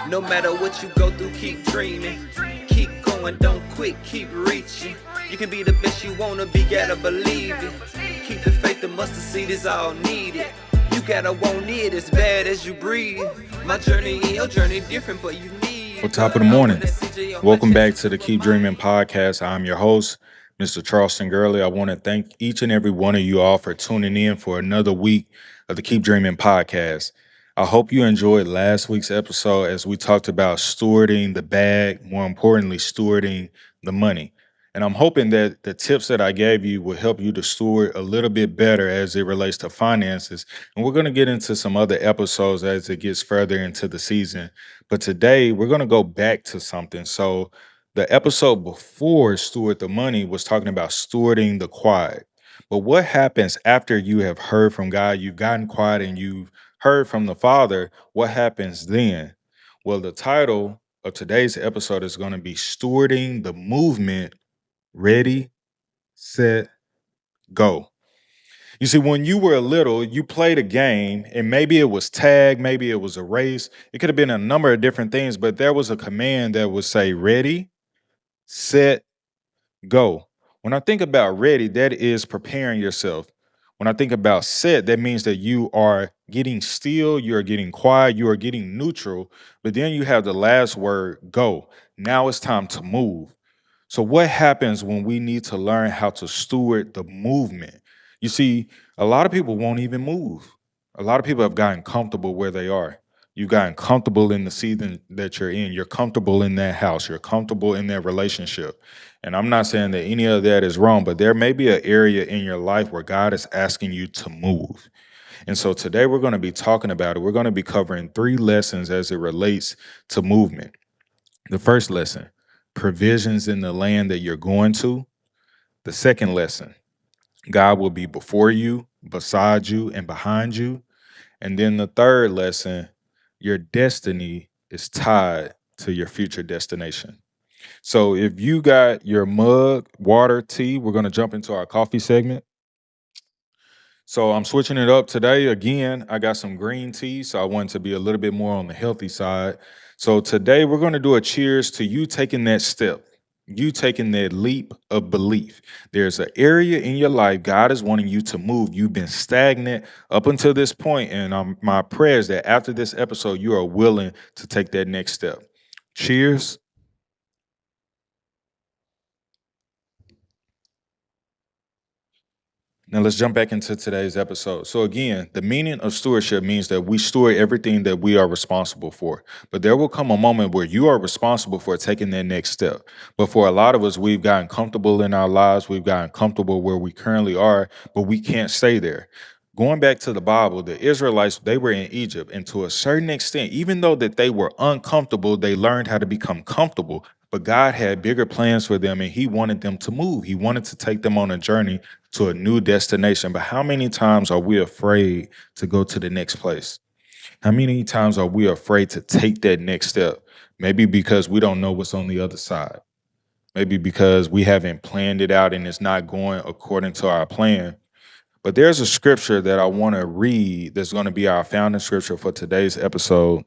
No matter what you go through, keep dreaming. Keep going, don't quit, keep reaching. You can be the best you wanna be, gotta believe it. Keep the faith, the mustard seed is all needed. You gotta want it as bad as you breathe. My journey and your journey different, but you need. Well, top of the morning. Welcome back to the Keep Dreaming podcast. I'm your host, Mr. Charleston Gurley. I want to thank each and every one of you all for tuning in for another week of the Keep Dreaming podcast. I hope you enjoyed last week's episode as we talked about stewarding the bag, more importantly, stewarding the money. And I'm hoping that the tips that I gave you will help you to steward a little bit better as it relates to finances. And we're going to get into some other episodes as it gets further into the season. But today we're going to go back to something. So the episode before Steward the Money was talking about stewarding the quiet. But what happens after you have heard from God, you've gotten quiet and you've heard from the Father, what happens then? Well, the title of today's episode is going to be Stewarding the Movement. Ready, set, go. You see, when you were little, you played a game, and maybe it was tag, maybe it was a race. It could have been a number of different things, but there was a command that would say, ready, set, go. When I think about ready, that is preparing yourself. When I think about set, that means that you are getting still, you are getting quiet, you are getting neutral, but then you have the last word, go. Now it's time to move. So, what happens when we need to learn how to steward the movement? You see, a lot of people won't even move. A lot of people have gotten comfortable where they are. You've gotten comfortable in the season that you're in. You're comfortable in that house. You're comfortable in that relationship. And I'm not saying that any of that is wrong, but there may be an area in your life where God is asking you to move. And so today we're going to be talking about it. We're going to be covering 3 lessons as it relates to movement. The first lesson, provisions in the land that you're going to. The second lesson, God will be before you, beside you, and behind you. And then the third lesson, your destiny is tied to your future destination. So if you got your mug, water, tea, we're going to jump into our coffee segment. So I'm switching it up today. Again, I got some green tea, so I want to be a little bit more on the healthy side. So today we're going to do a cheers to you taking that step, you taking that leap of belief. There's an area in your life God is wanting you to move. You've been stagnant up until this point, and my prayer is that after this episode, you are willing to take that next step. Cheers. Now let's jump back into today's episode. So again, the meaning of stewardship means that we steward everything that we are responsible for. But there will come a moment where you are responsible for taking that next step. But for a lot of us, we've gotten comfortable in our lives. We've gotten comfortable where we currently are, but we can't stay there. Going back to the Bible, the Israelites, they were in Egypt, and to a certain extent, even though that they were uncomfortable, they learned how to become comfortable. But God had bigger plans for them, and He wanted them to move. He wanted to take them on a journey to a new destination. But how many times are we afraid to go to the next place? How many times are we afraid to take that next step? Maybe because we don't know what's on the other side. Maybe because we haven't planned it out and it's not going according to our plan. But there's a scripture that I want to read that's going to be our founding scripture for today's episode.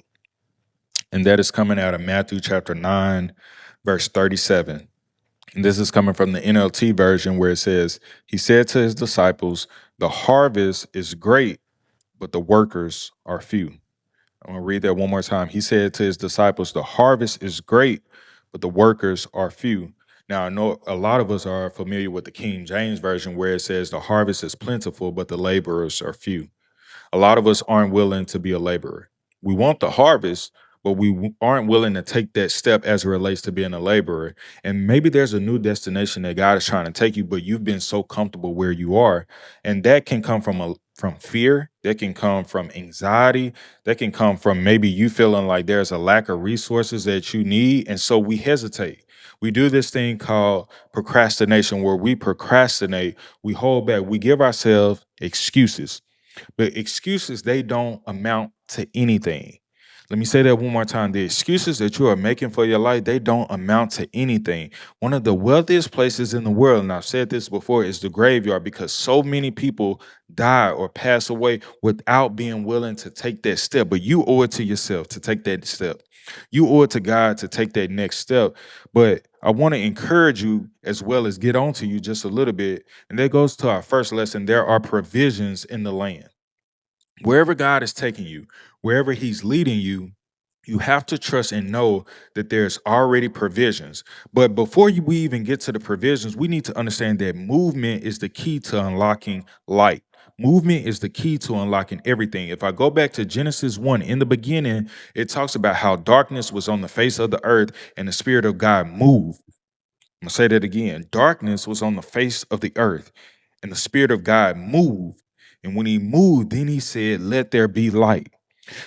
And that is coming out of Matthew chapter 9, verse 37. And this is coming from the NLT version where it says, He said to His disciples, the harvest is great, but the workers are few. I'm going to read that one more time. He said to His disciples, the harvest is great, but the workers are few. Now, I know a lot of us are familiar with the King James version where it says the harvest is plentiful, but the laborers are few. A lot of us aren't willing to be a laborer. We want the harvest, but we aren't willing to take that step as it relates to being a laborer. And maybe there's a new destination that God is trying to take you, but you've been so comfortable where you are. And that can come from fear, that can come from anxiety, that can come from maybe you feeling like there's a lack of resources that you need. And so we hesitate. We do this thing called procrastination where we procrastinate, we hold back, we give ourselves excuses. But excuses, they don't amount to anything. Let me say that one more time. The excuses that you are making for your life, they don't amount to anything. One of the wealthiest places in the world, and I've said this before, is the graveyard, because so many people die or pass away without being willing to take that step. But you owe it to yourself to take that step. You owe it to God to take that next step. But I want to encourage you as well as get on to you just a little bit. And that goes to our first lesson. There are provisions in the land. Wherever God is taking you, wherever He's leading you, you have to trust and know that there's already provisions. But before we even get to the provisions, we need to understand that movement is the key to unlocking light. Movement is the key to unlocking everything. If I go back to Genesis 1, in the beginning, it talks about how darkness was on the face of the earth and the Spirit of God moved. I'm going to say that again. Darkness was on the face of the earth and the Spirit of God moved. And when He moved, then He said, "Let there be light."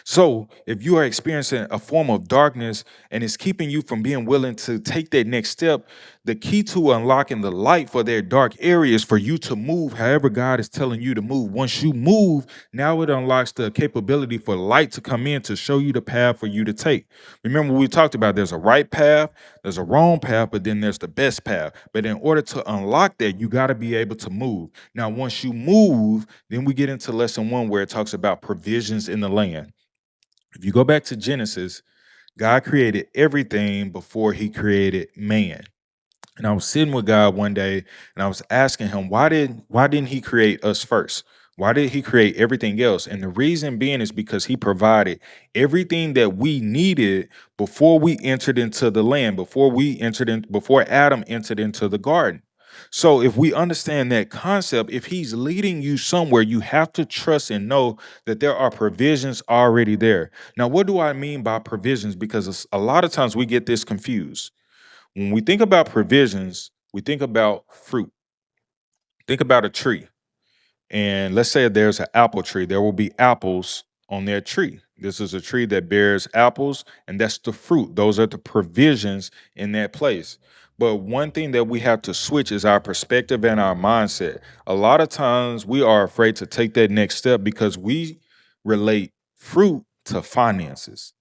So, if you are experiencing a form of darkness and it's keeping you from being willing to take that next step, the key to unlocking the light for their dark areas for you to move however God is telling you to move. Once you move, now it unlocks the capability for light to come in to show you the path for you to take. Remember, we talked about there's a right path, there's a wrong path, but then there's the best path. But in order to unlock that, you got to be able to move. Now, once you move, then we get into lesson 1 where it talks about provisions in the land. If you go back to Genesis, God created everything before He created man. And I was sitting with God one day and I was asking Him, why didn't He create us first? Why did He create everything else? And the reason being is because He provided everything that we needed before we entered into the land, before Adam entered into the garden. So if we understand that concept, if He's leading you somewhere, you have to trust and know that there are provisions already there. Now, what do I mean by provisions? Because a lot of times we get this confused. When we think about provisions, we think about fruit. Think about a tree. And let's say there's an apple tree, there will be apples on that tree. This is a tree that bears apples, and that's the fruit. Those are the provisions in that place. But one thing that we have to switch is our perspective and our mindset. A lot of times we are afraid to take that next step because we relate fruit to finances.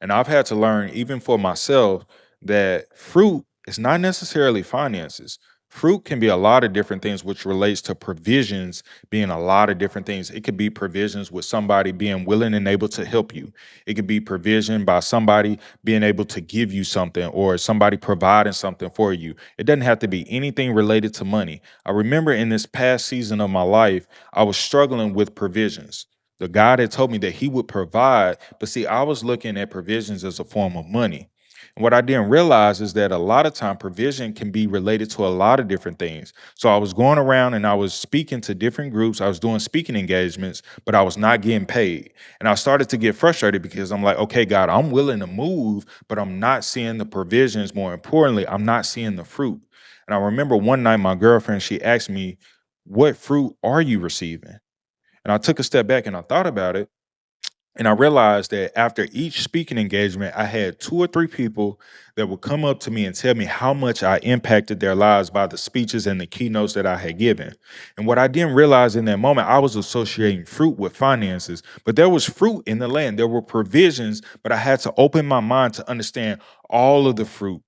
And I've had to learn, even for myself, that fruit is not necessarily finances. Fruit can be a lot of different things, which relates to provisions being a lot of different things. It could be provisions with somebody being willing and able to help you. It could be provision by somebody being able to give you something or somebody providing something for you. It doesn't have to be anything related to money. I remember in this past season of my life, I was struggling with provisions. The God had told me that He would provide, but see, I was looking at provisions as a form of money. And what I didn't realize is that a lot of time provision can be related to a lot of different things. So I was going around and I was speaking to different groups. I was doing speaking engagements, but I was not getting paid. And I started to get frustrated because I'm like, okay, God, I'm willing to move, but I'm not seeing the provisions. More importantly, I'm not seeing the fruit. And I remember one night my girlfriend, she asked me, "What fruit are you receiving?" And I took a step back and I thought about it. And I realized that after each speaking engagement, I had 2 or 3 people that would come up to me and tell me how much I impacted their lives by the speeches and the keynotes that I had given. And what I didn't realize in that moment, I was associating fruit with finances, but there was fruit in the land. There were provisions, but I had to open my mind to understand all of the fruit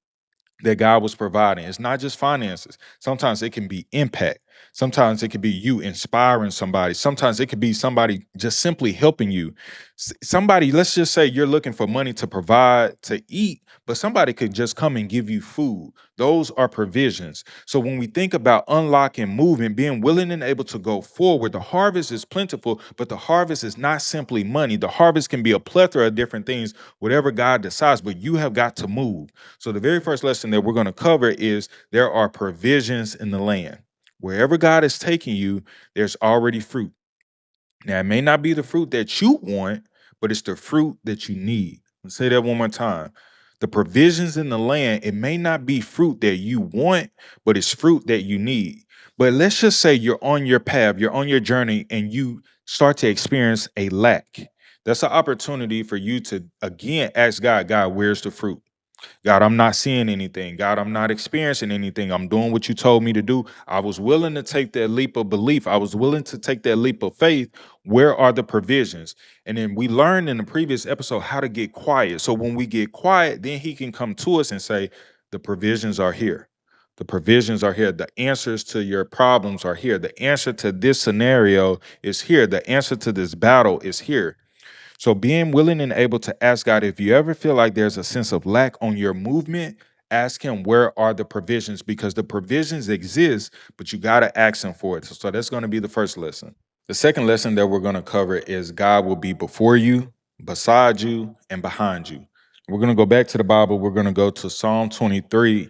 that God was providing. It's not just finances. Sometimes it can be impact. Sometimes it could be you inspiring somebody. Sometimes it could be somebody just simply helping you. Somebody, let's just say you're looking for money to provide to eat, but somebody could just come and give you food. Those are provisions. So when we think about unlocking movement, being willing and able to go forward, the harvest is plentiful, but the harvest is not simply money. The harvest can be a plethora of different things, whatever God decides, but you have got to move. So the very first lesson that we're going to cover is there are provisions in the land. Wherever God is taking you, there's already fruit. Now, it may not be the fruit that you want, but it's the fruit that you need. Let's say that one more time. The provisions in the land, it may not be fruit that you want, but it's fruit that you need. But let's just say you're on your path, you're on your journey, and you start to experience a lack. That's an opportunity for you to, again, ask God, God, where's the fruit? God, I'm not seeing anything. God, I'm not experiencing anything. I'm doing what you told me to do. I was willing to take that leap of belief. I was willing to take that leap of faith. Where are the provisions? And then we learned in the previous episode how to get quiet. So when we get quiet, then he can come to us and say, the provisions are here. The provisions are here. The answers to your problems are here. The answer to this scenario is here. The answer to this battle is here. So being willing and able to ask God, if you ever feel like there's a sense of lack on your movement, ask him, where are the provisions? Because the provisions exist, but you got to ask him for it. So that's going to be the first lesson. The second lesson that we're going to cover is God will be before you, beside you, and behind you. We're going to go back to the Bible. We're going to go to Psalm 23,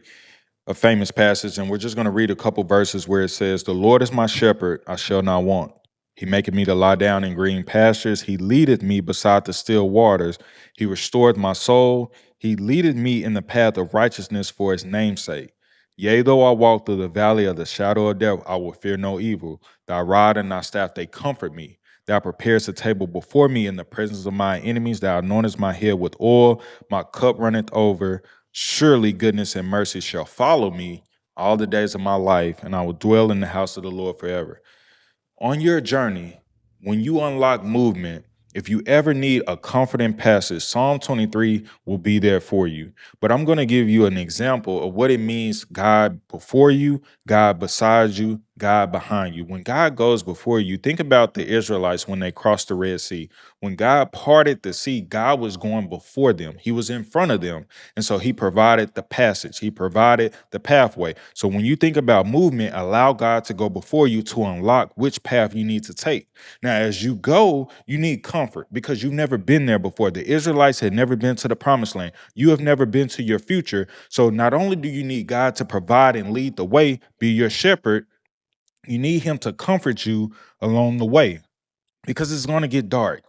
a famous passage, and we're just going to read a couple verses where it says, the Lord is my shepherd, I shall not want. He maketh me to lie down in green pastures. He leadeth me beside the still waters. He restoreth my soul. He leadeth me in the path of righteousness for his name's sake. Yea, though I walk through the valley of the shadow of death, I will fear no evil. Thy rod and thy staff, they comfort me. Thou preparest a table before me in the presence of my enemies. Thou anointest my head with oil. My cup runneth over. Surely goodness and mercy shall follow me all the days of my life, and I will dwell in the house of the Lord forever. On your journey, when you unlock movement, if you ever need a comforting passage, Psalm 23 will be there for you. But I'm going to give you an example of what it means, God before you, God beside you, God behind you. When God goes before you, think about the Israelites when they crossed the Red Sea. When God parted the sea, God was going before them. He was in front of them. And so he provided the passage. He provided the pathway. So when you think about movement, allow God to go before you to unlock which path you need to take. Now, as you go, you need comfort because you've never been there before. The Israelites had never been to the promised land. You have never been to your future. So not only do you need God to provide and lead the way, be your shepherd, you need him to comfort you along the way because it's going to get dark.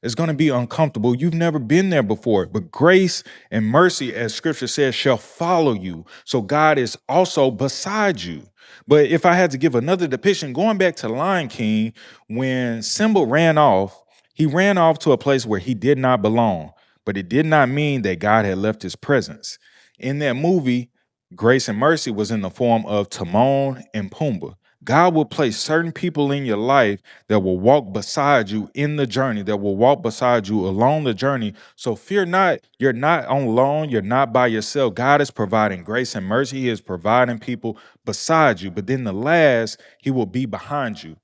It's going to be uncomfortable. You've never been there before, but grace and mercy, as scripture says, shall follow you. So God is also beside you. But if I had to give another depiction, going back to Lion King, when Simba ran off, he ran off to a place where he did not belong, but it did not mean that God had left his presence. In that movie, grace and mercy was in the form of Timon and Pumbaa. God will place certain people in your life that will walk beside you in the journey, that will walk beside you along the journey. So fear not, you're not alone, you're not by yourself. God is providing grace and mercy. He is providing people beside you. But then the last, he will be behind you.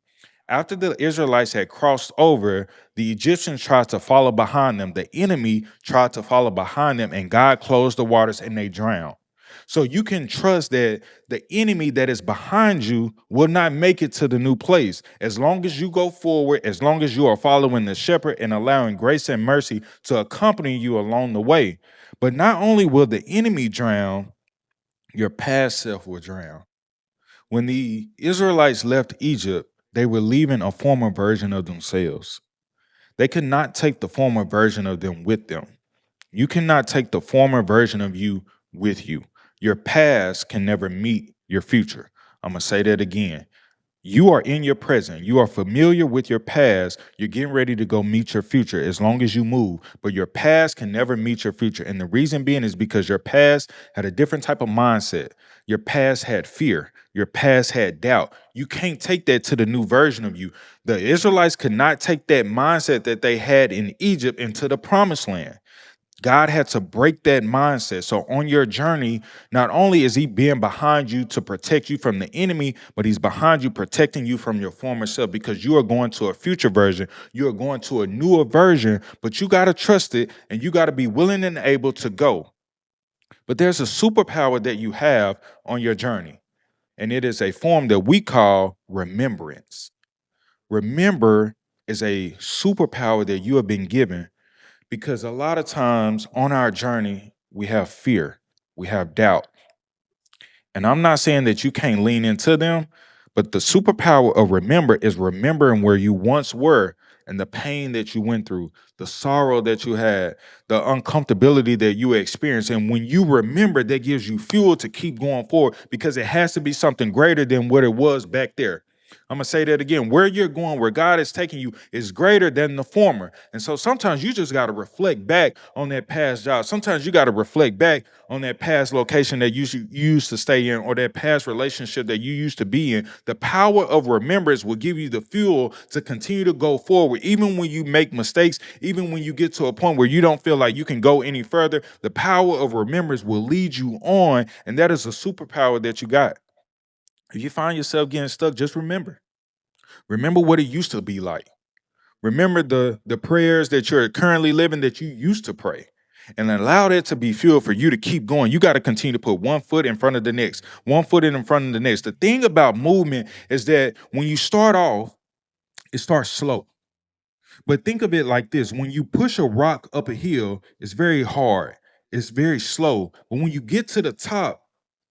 After the Israelites had crossed over, the Egyptians tried to follow behind them. The enemy tried to follow behind them, and God closed the waters and they drowned. So you can trust that the enemy that is behind you will not make it to the new place. As long as you go forward, as long as you are following the shepherd and allowing grace and mercy to accompany you along the way. But not only will the enemy drown, your past self will drown. When the Israelites left Egypt, they were leaving a former version of themselves. They could not take the former version of them with them. You cannot take the former version of you with you. Your past can never meet your future. I'm going to say that again. You are in your present. You are familiar with your past. You're getting ready to go meet your future as long as you move. But your past can never meet your future. And the reason being is because your past had a different type of mindset. Your past had fear. Your past had doubt. You can't take that to the new version of you. The Israelites could not take that mindset that they had in Egypt into the promised land. God had to break that mindset. So on your journey, not only is he being behind you to protect you from the enemy, but he's behind you protecting you from your former self because you are going to a future version. You are going to a newer version, but you got to trust it and you got to be willing and able to go. But there's a superpower that you have on your journey, and it is a form that we call remembrance. Remember is a superpower that you have been given because a lot of times on our journey, we have fear, we have doubt. And I'm not saying that you can't lean into them, but the superpower of remember is remembering where you once were and the pain that you went through, the sorrow that you had, the uncomfortability that you experienced. And when you remember, that gives you fuel to keep going forward because it has to be something greater than what it was back there. I'm going to say that again. Where you're going, where God is taking you, is greater than the former. And so sometimes you just got to reflect back on that past job. Sometimes you got to reflect back on that past location that you used to stay in, or that past relationship that you used to be in. The power of remembrance will give you the fuel to continue to go forward. Even when you make mistakes, even when you get to a point where you don't feel like you can go any further, the power of remembrance will lead you on. And that is a superpower that you got. If you find yourself getting stuck, just remember. Remember what it used to be like. Remember the prayers that you're currently living that you used to pray. And allow that to be fuel for you to keep going. You got to continue to put one foot in front of the next, one foot in front of the next. The thing about movement is that when you start off, it starts slow. But think of it like this. When you push a rock up a hill, it's very hard. It's very slow. But when you get to the top,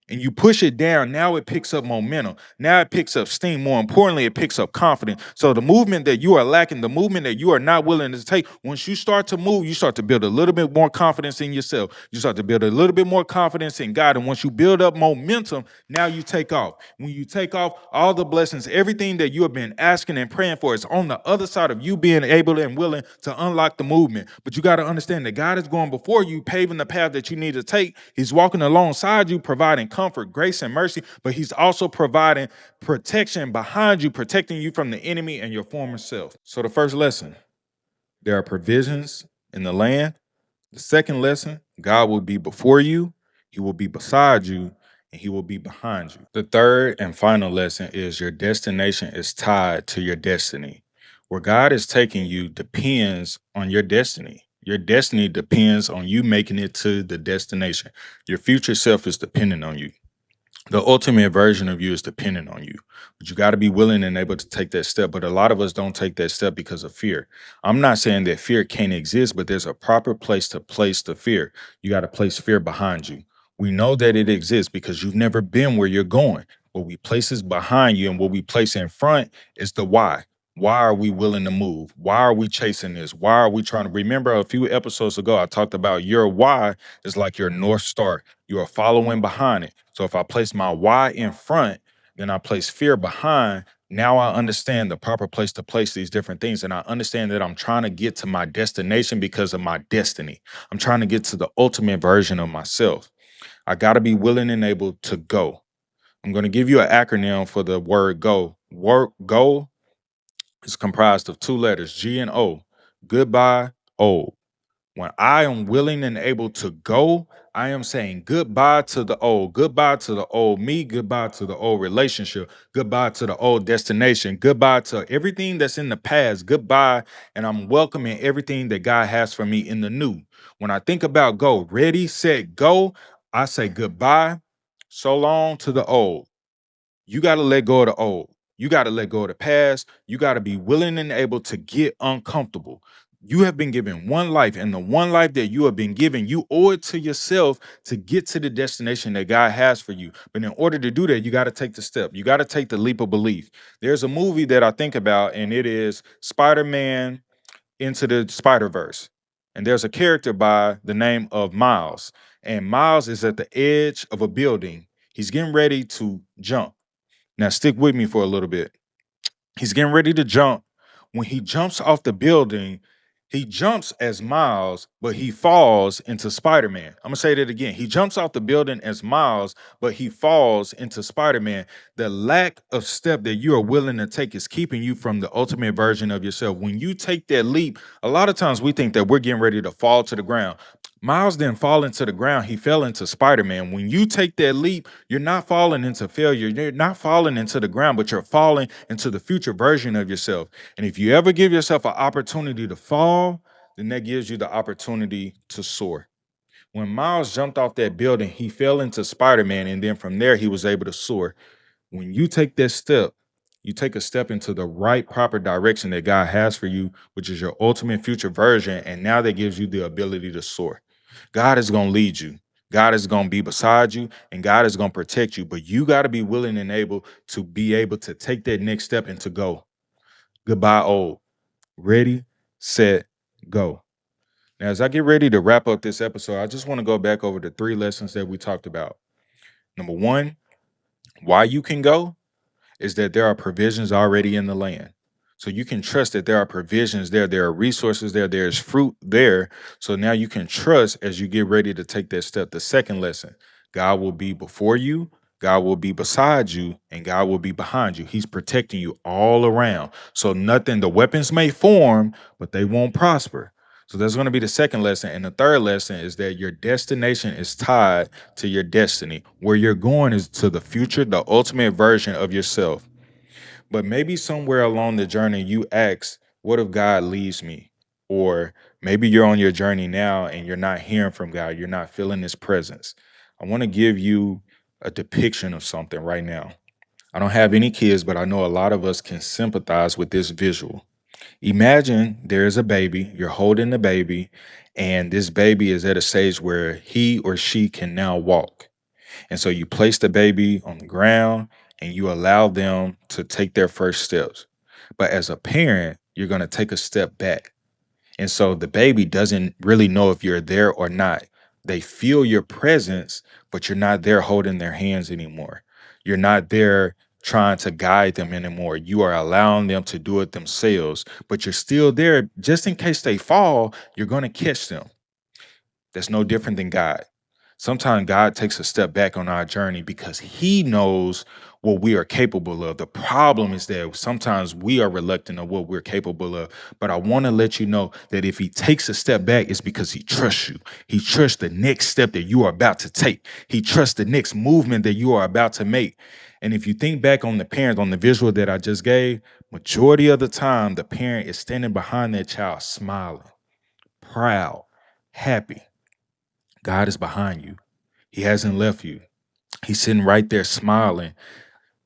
and you push it down, now it picks up momentum. Now it picks up steam. More importantly, it picks up confidence. So the movement that you are lacking, the movement that you are not willing to take, once you start to move, you start to build a little bit more confidence in yourself. You start to build a little bit more confidence in God. And once you build up momentum, now you take off. When you take off, all the blessings, everything that you have been asking and praying for is on the other side of you being able and willing to unlock the movement. But you got to understand that God is going before you, paving the path that you need to take. He's walking alongside you, providing comfort, grace, and mercy, but he's also providing protection behind you, protecting you from the enemy and your former self. So the first lesson, there are provisions in the land. The second lesson, God will be before you, he will be beside you, and he will be behind you. The third and final lesson is your destination is tied to your destiny. Where God is taking you depends on your destiny. Your destiny depends on you making it to the destination. Your future self is dependent on you. The ultimate version of you is dependent on you, but you got to be willing and able to take that step. But a lot of us don't take that step because of fear. I'm not saying that fear can't exist, but there's a proper place to place the fear. You got to place fear behind you. We know that it exists because you've never been where you're going. What we place is behind you, and what we place in front is the why. Why are we willing to move? Why are we chasing this? Why are we trying to remember? A few episodes ago, I talked about your why is like your North Star. You are following behind it. So if I place my why in front, then I place fear behind. Now I understand the proper place to place these different things. And I understand that I'm trying to get to my destination because of my destiny. I'm trying to get to the ultimate version of myself. I got to be willing and able to go. I'm going to give you an acronym for the word go. Go is comprised of two letters, G and O. Goodbye, old. When I am willing and able to go, I am saying goodbye to the old me, goodbye to the old relationship, goodbye to the old destination, goodbye to everything that's in the past, goodbye. And I'm welcoming everything that God has for me in the new. When I think about go, ready, set, go, I say goodbye, so long to the old. You got to let go of the old. You got to let go of the past. You got to be willing and able to get uncomfortable. You have been given one life, and the one life that you have been given, you owe it to yourself to get to the destination that God has for you. But in order to do that, you got to take the step. You got to take the leap of belief. There's a movie that I think about, and it is Spider-Man Into the Spider-Verse. And there's a character by the name of Miles. And Miles is at the edge of a building. He's getting ready to jump. Now, stick with me for a little bit. He's getting ready to jump. When he jumps off the building, he jumps as Miles, but he falls into Spider-Man. I'm going to say that again. He jumps off the building as Miles, but he falls into Spider-Man. The lack of step that you are willing to take is keeping you from the ultimate version of yourself. When you take that leap, a lot of times we think that we're getting ready to fall to the ground. Miles didn't fall into the ground. He fell into Spider-Man. When you take that leap, you're not falling into failure. You're not falling into the ground, but you're falling into the future version of yourself. And if you ever give yourself an opportunity to fall, then that gives you the opportunity to soar. When Miles jumped off that building, he fell into Spider-Man, and then from there, he was able to soar. When you take that step, you take a step into the right, proper direction that God has for you, which is your ultimate future version, and now that gives you the ability to soar. God is going to lead you. God is going to be beside you, and God is going to protect you. But you got to be willing and able to take that next step and to go. Goodbye, old. Ready, set, go. Now, as I get ready to wrap up this episode, I just want to go back over the 3 lessons that we talked about. Number 1, why you can go. is that there are provisions already in the land. So you can trust that there are provisions there, there are resources there, there's fruit there. So now you can trust as you get ready to take that step. The second lesson, God will be before you, God will be beside you, and God will be behind you. He's protecting you all around. So nothing, the weapons may form, but they won't prosper. So that's going to be the second lesson. And the third lesson is that your destination is tied to your destiny. Where you're going is to the future, the ultimate version of yourself. But maybe somewhere along the journey, you ask, what if God leads me? Or maybe you're on your journey now and you're not hearing from God. You're not feeling his presence. I want to give you a depiction of something right now. I don't have any kids, but I know a lot of us can sympathize with this visual. Imagine there is a baby, you're holding the baby, and this baby is at a stage where he or she can now walk. And so you place the baby on the ground and you allow them to take their first steps. But as a parent, you're going to take a step back. And so the baby doesn't really know if you're there or not. They feel your presence, but you're not there holding their hands anymore. You're not there trying to guide them anymore. You are allowing them to do it themselves, but you're still there just in case they fall, you're going to catch them. That's no different than God. Sometimes God takes a step back on our journey because he knows what we are capable of. The problem is that sometimes we are reluctant of what we're capable of. But I want to let you know that if he takes a step back, it's because he trusts you. He trusts the next step that you are about to take. He trusts the next movement that you are about to make. And if you think back on the parents, on the visual that I just gave, majority of the time, the parent is standing behind their child, smiling, proud, happy. God is behind you. He hasn't left you. He's sitting right there smiling,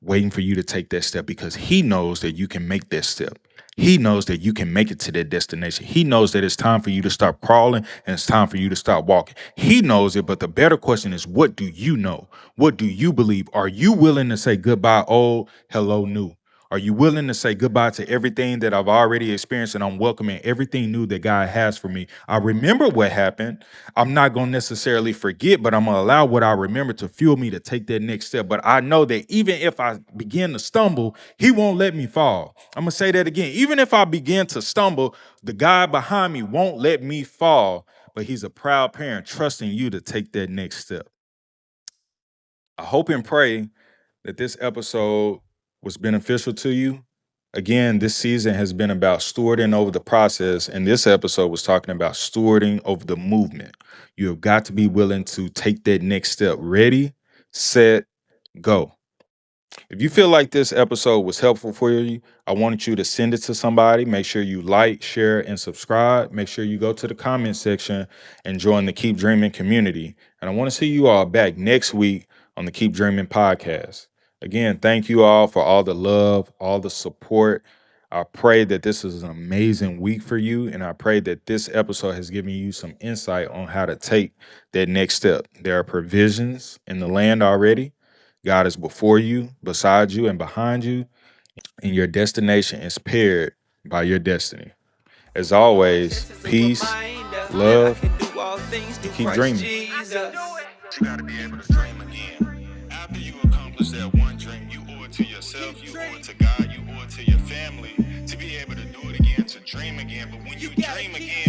waiting for you to take that step because he knows that you can make that step. He knows that you can make it to that destination. He knows that it's time for you to stop crawling and it's time for you to stop walking. He knows it, but the better question is, what do you know? What do you believe? Are you willing to say goodbye old, hello new? Are you willing to say goodbye to everything that I've already experienced and I'm welcoming everything new that God has for me? I remember what happened. I'm not going to necessarily forget, but I'm going to allow what I remember to fuel me to take that next step. But I know that even if I begin to stumble, he won't let me fall. I'm going to say that again. Even if I begin to stumble, the God behind me won't let me fall. But he's a proud parent trusting you to take that next step. I hope and pray that this episode was beneficial to you. Again, this season has been about stewarding over the process, and this episode was talking about stewarding over the movement. You have got to be willing to take that next step. Ready, set, go. If you feel like this episode was helpful for you, I wanted you to send it to somebody. Make sure you like, share, and subscribe. Make sure you go to the comment section and join the Keep Dreaming community. And I want to see you all back next week on the Keep Dreaming podcast. Again, thank you all for all the love, all the support. I pray that this is an amazing week for you, and I pray that this episode has given you some insight on how to take that next step. There are provisions in the land already. God is before you, beside you, and behind you, and your destination is paired by your destiny. As always, peace, love, keep dreaming. You gotta be able to dream again. After you accomplish that one dream, you owe it to yourself, you owe it to God, you owe it to your family to be able to do it again, to dream again. But when you dream again,